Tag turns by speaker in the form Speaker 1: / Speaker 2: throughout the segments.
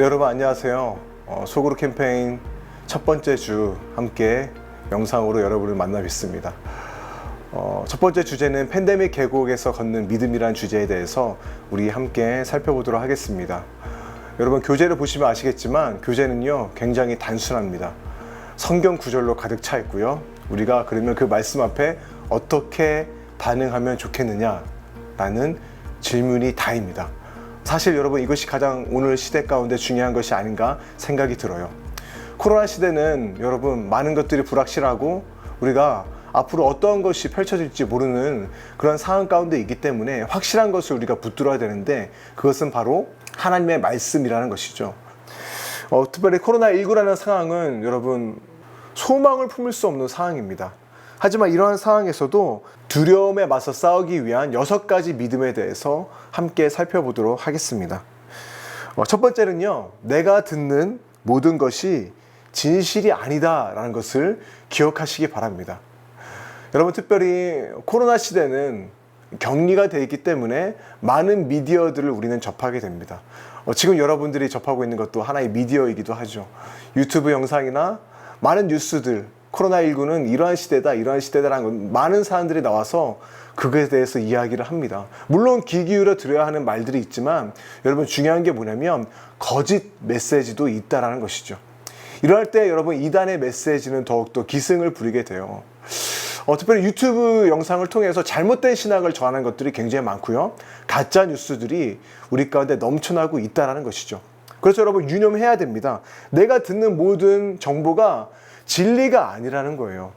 Speaker 1: 여러분 안녕하세요. 소그룹 캠페인 첫 번째 주 함께 영상으로 여러분을 만나 뵙습니다. 첫 번째 주제는 팬데믹 계곡에서 걷는 믿음이란 주제에 대해서 우리 함께 살펴보도록 하겠습니다. 여러분 교재를 보시면 아시겠지만 교재는요 굉장히 단순합니다. 성경 구절로 가득 차 있고요. 우리가 그러면 그 말씀 앞에 어떻게 반응하면 좋겠느냐 라는 질문이 다입니다. 사실 여러분 이것이 가장 오늘 시대 가운데 중요한 것이 아닌가 생각이 들어요. 코로나 시대는 여러분 많은 것들이 불확실하고 우리가 앞으로 어떠한 것이 펼쳐질지 모르는 그런 상황 가운데 있기 때문에 확실한 것을 우리가 붙들어야 되는데 그것은 바로 하나님의 말씀이라는 것이죠. 특별히 코로나19라는 상황은 여러분 소망을 품을 수 없는 상황입니다. 하지만 이러한 상황에서도 두려움에 맞서 싸우기 위한 6가지 믿음에 대해서 함께 살펴보도록 하겠습니다. 첫 번째는요, 내가 듣는 모든 것이 진실이 아니다 라는 것을 기억하시기 바랍니다. 여러분 특별히 코로나 시대는 격리가 되어 있기 때문에 많은 미디어들을 우리는 접하게 됩니다. 지금 여러분들이 접하고 있는 것도 하나의 미디어이기도 하죠. 유튜브 영상이나 많은 뉴스들, 코로나19는 이러한 시대다라는 많은 사람들이 나와서 그것에 대해서 이야기를 합니다. 물론 귀 기울여 들어야 하는 말들이 있지만 여러분 중요한 게 뭐냐면 거짓 메시지도 있다라는 것이죠. 이럴 때 여러분 이단의 메시지는 더욱더 기승을 부리게 돼요. 특별히 유튜브 영상을 통해서 잘못된 신학을 전하는 것들이 굉장히 많고요. 가짜 뉴스들이 우리 가운데 넘쳐나고 있다는 것이죠. 그래서 여러분 유념해야 됩니다. 내가 듣는 모든 정보가 진리가 아니라는 거예요.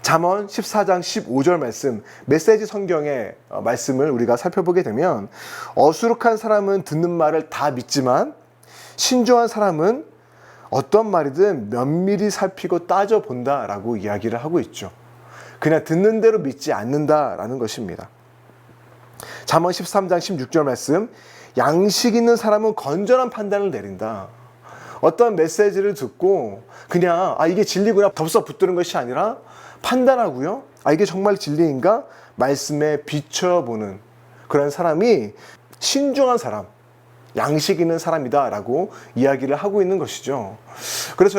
Speaker 1: 잠언 14장 15절 말씀, 메시지 성경의 말씀을 우리가 살펴보게 되면 어수룩한 사람은 듣는 말을 다 믿지만 신중한 사람은 어떤 말이든 면밀히 살피고 따져본다라고 이야기를 하고 있죠. 그냥 듣는 대로 믿지 않는다라는 것입니다. 잠언 13장 16절 말씀, 양식 있는 사람은 건전한 판단을 내린다. 어떤 메시지를 듣고 그냥 이게 진리구나 덥석 붙드는 것이 아니라 판단하고요. 이게 정말 진리인가? 말씀에 비춰보는 그런 사람이 신중한 사람, 양식 있는 사람이다 라고 이야기를 하고 있는 것이죠. 그래서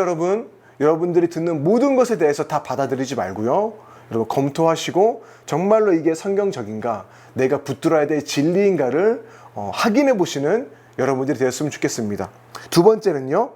Speaker 1: 여러분들이 듣는 모든 것에 대해서 다 받아들이지 말고요. 여러분 검토하시고 정말로 이게 성경적인가, 내가 붙들어야 될 진리인가를 확인해 보시는 여러분들이 되었으면 좋겠습니다. 두 번째는요,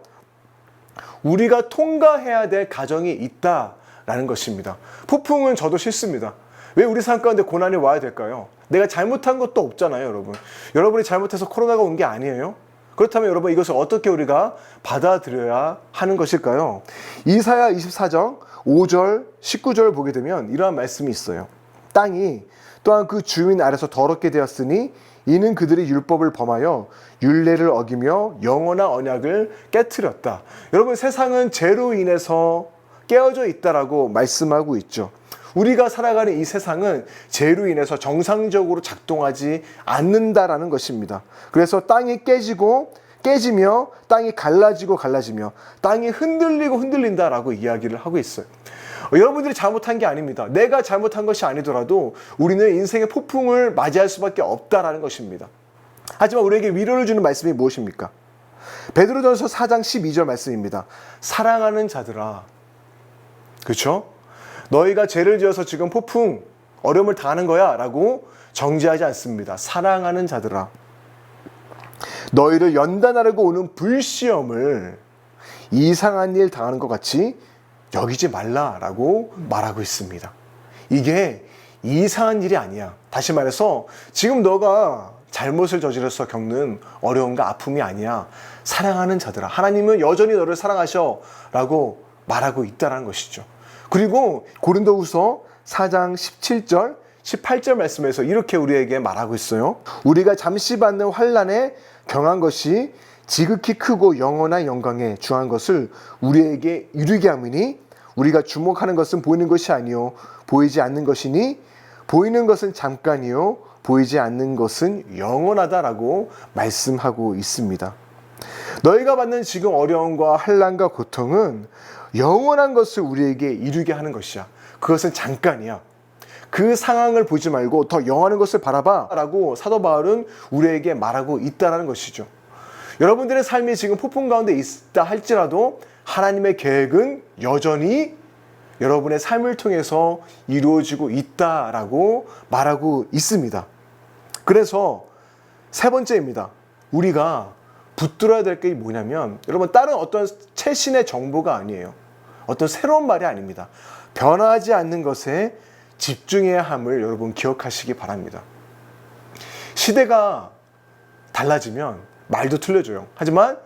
Speaker 1: 우리가 통과해야 될 가정이 있다라는 것입니다. 폭풍은 저도 싫습니다. 왜 우리 삶 가운데 고난이 와야 될까요? 내가 잘못한 것도 없잖아요, 여러분. 여러분이 잘못해서 코로나가 온 게 아니에요? 그렇다면 여러분 이것을 어떻게 우리가 받아들여야 하는 것일까요? 이사야 24장 5절, 19절 보게 되면 이러한 말씀이 있어요. 땅이 또한 그 주민 아래서 더럽게 되었으니 이는 그들이 율법을 범하여 율례를 어기며 영원한 언약을 깨트렸다. 여러분 세상은 죄로 인해서 깨어져 있다라고 말씀하고 있죠. 우리가 살아가는 이 세상은 죄로 인해서 정상적으로 작동하지 않는다라는 것입니다. 그래서 땅이 깨지며 땅이 갈라지며 땅이 흔들린다라고 이야기를 하고 있어요. 여러분들이 잘못한 게 아닙니다. 내가 잘못한 것이 아니더라도 우리는 인생의 폭풍을 맞이할 수밖에 없다라는 것입니다. 하지만 우리에게 위로를 주는 말씀이 무엇입니까? 베드로전서 4장 12절 말씀입니다. 사랑하는 자들아, 그렇죠? 너희가 죄를 지어서 지금 폭풍, 어려움을 당하는 거야 라고 정죄하지 않습니다. 사랑하는 자들아, 너희를 연단하려고 오는 불시험을 이상한 일 당하는 것 같이 여기지 말라라고 말하고 있습니다. 이게 이상한 일이 아니야. 다시 말해서 지금 너가 잘못을 저질러서 겪는 어려움과 아픔이 아니야. 사랑하는 자들아, 하나님은 여전히 너를 사랑하셔 라고 말하고 있다는 것이죠. 그리고 고린도후서 4장 17절 18절 말씀에서 이렇게 우리에게 말하고 있어요. 우리가 잠시 받는 환난에 경한 것이 지극히 크고 영원한 영광에 중한 것을 우리에게 이루게 하므니 우리가 주목하는 것은 보이는 것이 아니요 보이지 않는 것이니 보이는 것은 잠깐이요 보이지 않는 것은 영원하다라고 말씀하고 있습니다. 너희가 받는 지금 어려움과 환난과 고통은 영원한 것을 우리에게 이루게 하는 것이야. 그것은 잠깐이야. 그 상황을 보지 말고 더 영원한 것을 바라봐 라고 사도 바울은 우리에게 말하고 있다는 것이죠. 여러분들의 삶이 지금 폭풍 가운데 있다 할지라도 하나님의 계획은 여전히 여러분의 삶을 통해서 이루어지고 있다라고 말하고 있습니다. 그래서 세 번째입니다. 우리가 붙들어야 될 게 뭐냐면, 여러분, 다른 어떤 최신의 정보가 아니에요. 어떤 새로운 말이 아닙니다. 변하지 않는 것에 집중해야 함을 여러분 기억하시기 바랍니다. 시대가 달라지면 말도 틀려져요. 하지만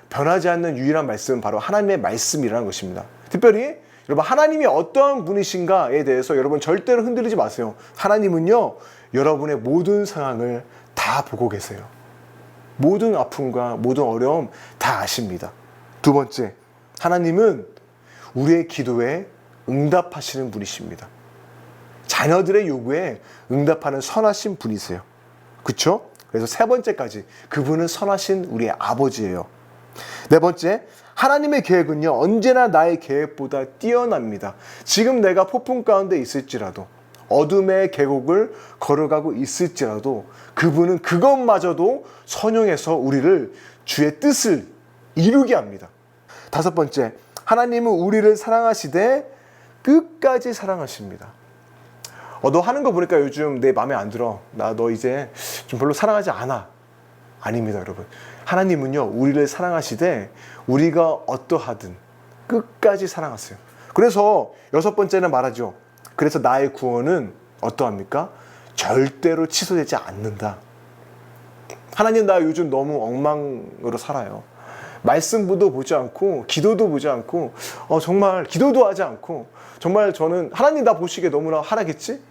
Speaker 1: 변하지 않는 유일한 말씀은 바로 하나님의 말씀이라는 것입니다. 특별히 여러분, 하나님이 어떠한 분이신가에 대해서 여러분 절대로 흔들리지 마세요. 하나님은요, 여러분의 모든 상황을 다 보고 계세요. 모든 아픔과 모든 어려움 다 아십니다. 두 번째, 하나님은 우리의 기도에 응답하시는 분이십니다. 자녀들의 요구에 응답하는 선하신 분이세요. 그렇죠? 그래서 세 번째까지 그분은 선하신 우리의 아버지예요. 네 번째, 하나님의 계획은요, 언제나 나의 계획보다 뛰어납니다. 지금 내가 폭풍 가운데 있을지라도, 어둠의 계곡을 걸어가고 있을지라도 그분은 그것마저도 선용해서 우리를 주의 뜻을 이루게 합니다. 다섯 번째, 하나님은 우리를 사랑하시되 끝까지 사랑하십니다. 너 하는 거 보니까 요즘 내 마음에 안 들어. 나 너 이제 좀 별로 사랑하지 않아. 아닙니다, 여러분. 하나님은요, 우리를 사랑하시되 우리가 어떠하든 끝까지 사랑하세요. 그래서 여섯 번째는 말하죠. 그래서 나의 구원은 어떠합니까? 절대로 취소되지 않는다. 하나님, 나 요즘 너무 엉망으로 살아요. 말씀도 보지 않고 기도도 보지 않고 정말 기도도 하지 않고, 정말 저는 하나님 나 보시기에 너무나 하나겠지?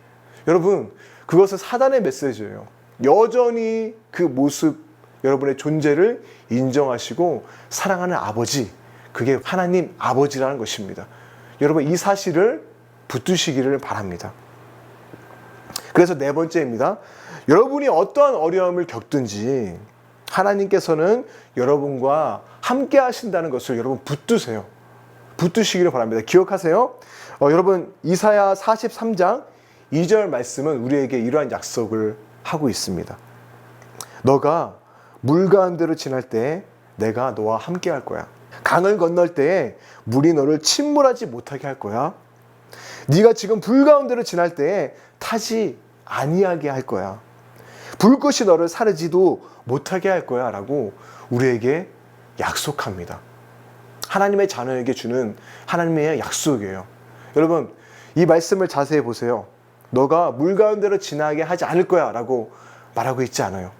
Speaker 1: 여러분, 그것은 사단의 메시지예요. 여전히 그 모습, 여러분의 존재를 인정하시고 사랑하는 아버지, 그게 하나님 아버지라는 것입니다. 여러분, 이 사실을 붙드시기를 바랍니다. 그래서 네 번째입니다. 여러분이 어떠한 어려움을 겪든지 하나님께서는 여러분과 함께 하신다는 것을 여러분 붙드세요. 붙드시기를 바랍니다. 기억하세요. 여러분, 이사야 43장 2절 말씀은 우리에게 이러한 약속을 하고 있습니다. 너가 물 가운데로 지날 때 내가 너와 함께 할 거야. 강을 건널 때에 물이 너를 침몰하지 못하게 할 거야. 네가 지금 불 가운데로 지날 때에 타지 아니하게 할 거야. 불꽃이 너를 사르지도 못하게 할 거야 라고 우리에게 약속합니다. 하나님의 자녀에게 주는 하나님의 약속이에요. 여러분, 이 말씀을 자세히 보세요. 너가 물 가운데로 지나게 하지 않을 거야 라고 말하고 있지 않아요.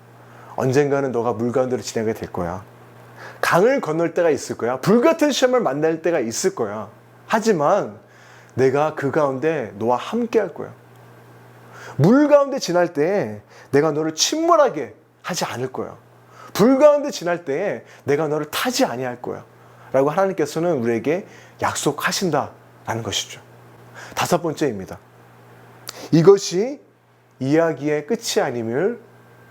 Speaker 1: 언젠가는 너가 물 가운데로 지나게 될 거야. 강을 건널 때가 있을 거야. 불같은 시험을 만날 때가 있을 거야. 하지만 내가 그 가운데 너와 함께 할 거야. 물 가운데 지날 때 내가 너를 침몰하게 하지 않을 거야. 불 가운데 지날 때 내가 너를 타지 아니할 거야 라고 하나님께서는 우리에게 약속하신다라는 것이죠. 다섯 번째입니다. 이것이 이야기의 끝이 아님을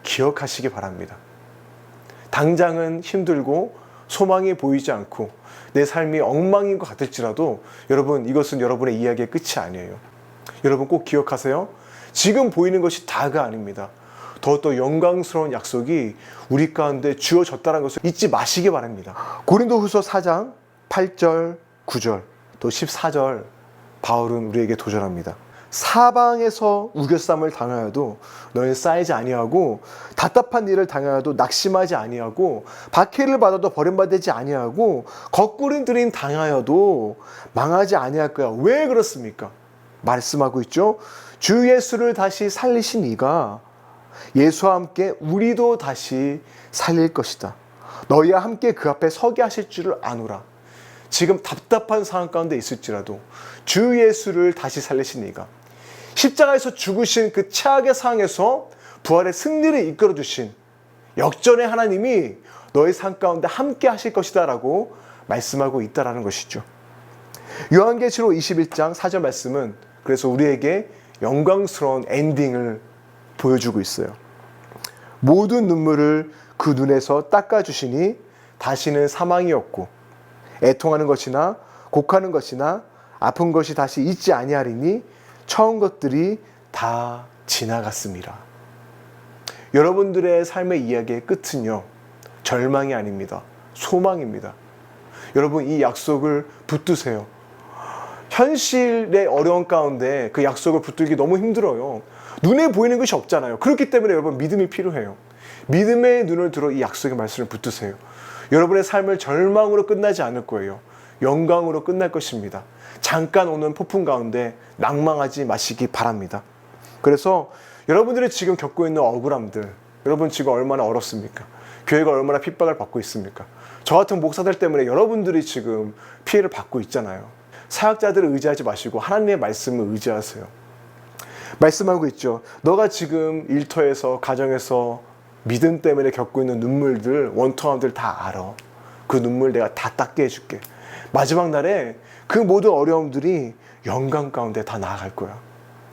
Speaker 1: 기억하시기 바랍니다. 당장은 힘들고 소망이 보이지 않고 내 삶이 엉망인 것 같을지라도 여러분, 이것은 여러분의 이야기의 끝이 아니에요. 여러분 꼭 기억하세요. 지금 보이는 것이 다가 아닙니다. 더더 영광스러운 약속이 우리 가운데 주어졌다는 것을 잊지 마시기 바랍니다. 고린도후서 4장 8절, 9절, 또 14절 바울은 우리에게 도전합니다. 사방에서 우겨쌈을 당하여도 너희는 쌓이지 아니하고, 답답한 일을 당하여도 낙심하지 아니하고, 박해를 받아도 버림받지 아니하고, 거꾸림들임 당하여도 망하지 아니할 거야. 왜 그렇습니까? 말씀하고 있죠. 주 예수를 다시 살리신 이가 예수와 함께 우리도 다시 살릴 것이다. 너희와 함께 그 앞에 서게 하실 줄을 아노라. 지금 답답한 상황 가운데 있을지라도 주 예수를 다시 살리신 이가 십자가에서 죽으신 그 최악의 상황에서 부활의 승리를 이끌어 주신 역전의 하나님이 너의 삶 가운데 함께 하실 것이다 라고 말씀하고 있다라는 것이죠. 요한계시록 21장 4절 말씀은 그래서 우리에게 영광스러운 엔딩을 보여주고 있어요. 모든 눈물을 그 눈에서 닦아주시니 다시는 사망이 없고, 애통하는 것이나 곡하는 것이나 아픈 것이 다시 있지 아니하리니 처음 것들이 다 지나갔습니다. 여러분들의 삶의 이야기의 끝은요, 절망이 아닙니다. 소망입니다. 여러분, 이 약속을 붙드세요. 현실의 어려운 가운데 그 약속을 붙들기 너무 힘들어요. 눈에 보이는 것이 없잖아요. 그렇기 때문에 여러분, 믿음이 필요해요. 믿음의 눈을 들어 이 약속의 말씀을 붙드세요. 여러분의 삶을 절망으로 끝나지 않을 거예요. 영광으로 끝날 것입니다. 잠깐 오는 폭풍 가운데 낭망하지 마시기 바랍니다. 그래서 여러분들이 지금 겪고 있는 억울함들, 여러분 지금 얼마나 어렵습니까? 교회가 얼마나 핍박을 받고 있습니까? 저 같은 목사들 때문에 여러분들이 지금 피해를 받고 있잖아요. 사역자들을 의지하지 마시고 하나님의 말씀을 의지하세요. 말씀하고 있죠. 너가 지금 일터에서, 가정에서 믿음 때문에 겪고 있는 눈물들, 원통함들 다 알아. 그 눈물 내가 다 닦게 해줄게. 마지막 날에 그 모든 어려움들이 영광 가운데 다 나아갈 거야.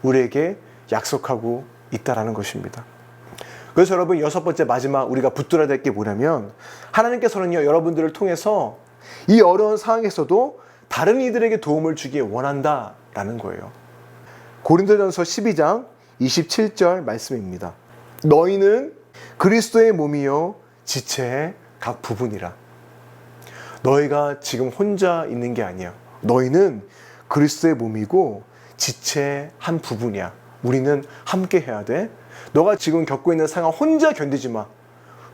Speaker 1: 우리에게 약속하고 있다라는 것입니다. 그래서 여러분, 여섯 번째 마지막 우리가 붙들어야 될 게 뭐냐면, 하나님께서는요, 여러분들을 통해서 이 어려운 상황에서도 다른 이들에게 도움을 주기 원한다라는 거예요. 고린도전서 12장 27절 말씀입니다. 너희는 그리스도의 몸이요 지체의 각 부분이라. 너희가 지금 혼자 있는 게 아니야. 너희는 그리스도의 몸이고 지체의 한 부분이야. 우리는 함께 해야 돼. 너가 지금 겪고 있는 상황 혼자 견디지 마.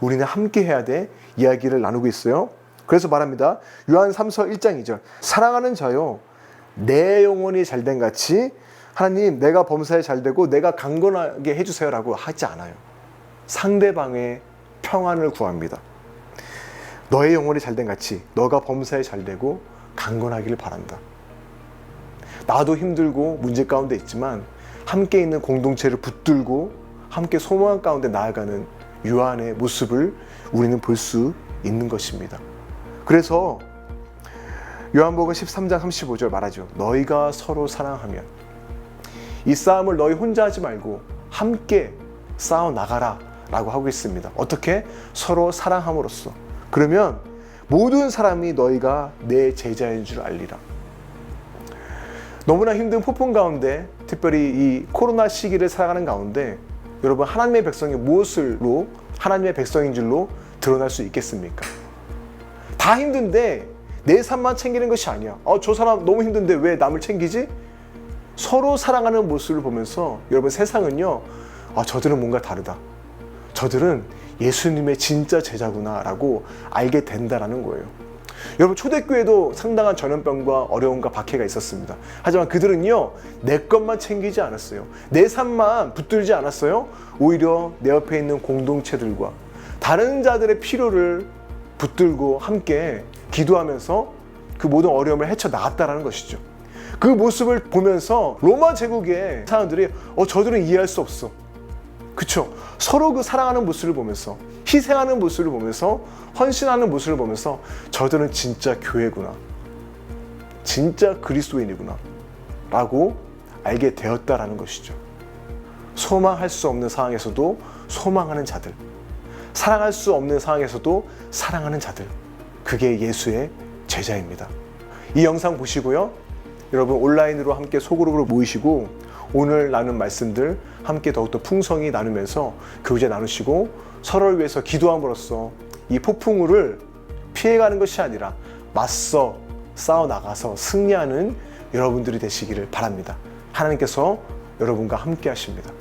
Speaker 1: 우리는 함께 해야 돼. 이야기를 나누고 있어요. 그래서 말합니다. 요한 3서 1장 2절. 사랑하는 자요, 내 영혼이 잘된 같이 하나님, 내가 범사에 잘되고 내가 강건하게 해주세요라고 하지 않아요. 상대방의 평안을 구합니다. 너의 영혼이 잘된 같이 너가 범사에 잘되고 강건하기를 바란다. 나도 힘들고 문제 가운데 있지만 함께 있는 공동체를 붙들고 함께 소망 가운데 나아가는 요한의 모습을 우리는 볼 수 있는 것입니다. 그래서 요한복음 13장 35절 말하죠. 너희가 서로 사랑하면, 이 싸움을 너희 혼자 하지 말고 함께 싸워 나가라 라고 하고 있습니다. 어떻게? 서로 사랑함으로써. 그러면 모든 사람이 너희가 내 제자인 줄 알리라. 너무나 힘든 폭풍 가운데, 특별히 이 코로나 시기를 살아가는 가운데 여러분, 하나님의 백성이 무엇으로 하나님의 백성인 줄로 드러날 수 있겠습니까? 다 힘든데 내 삶만 챙기는 것이 아니야. 저 사람 너무 힘든데 왜 남을 챙기지? 서로 사랑하는 모습을 보면서 여러분, 세상은요, 저들은 뭔가 다르다. 저들은 예수님의 진짜 제자구나 라고 알게 된다라는 거예요. 여러분, 초대교회도 상당한 전염병과 어려움과 박해가 있었습니다. 하지만 그들은요, 내 것만 챙기지 않았어요. 내 삶만 붙들지 않았어요. 오히려 내 옆에 있는 공동체들과 다른 자들의 필요를 붙들고 함께 기도하면서 그 모든 어려움을 헤쳐나갔다라는 것이죠. 그 모습을 보면서 로마 제국의 사람들이 저들은 이해할 수 없어. 그쵸? 서로 그 사랑하는 모습을 보면서, 희생하는 모습을 보면서, 헌신하는 모습을 보면서 저들은 진짜 교회구나, 진짜 그리스도인이구나 라고 알게 되었다라는 것이죠. 소망할 수 없는 상황에서도 소망하는 자들, 사랑할 수 없는 상황에서도 사랑하는 자들, 그게 예수의 제자입니다. 이 영상 보시고요, 여러분 온라인으로 함께 소그룹으로 모이시고 오늘 나눈 말씀들 함께 더욱더 풍성히 나누면서 교제 나누시고 서로를 위해서 기도함으로써 이 폭풍우를 피해가는 것이 아니라 맞서 싸워 나가서 승리하는 여러분들이 되시기를 바랍니다. 하나님께서 여러분과 함께 하십니다.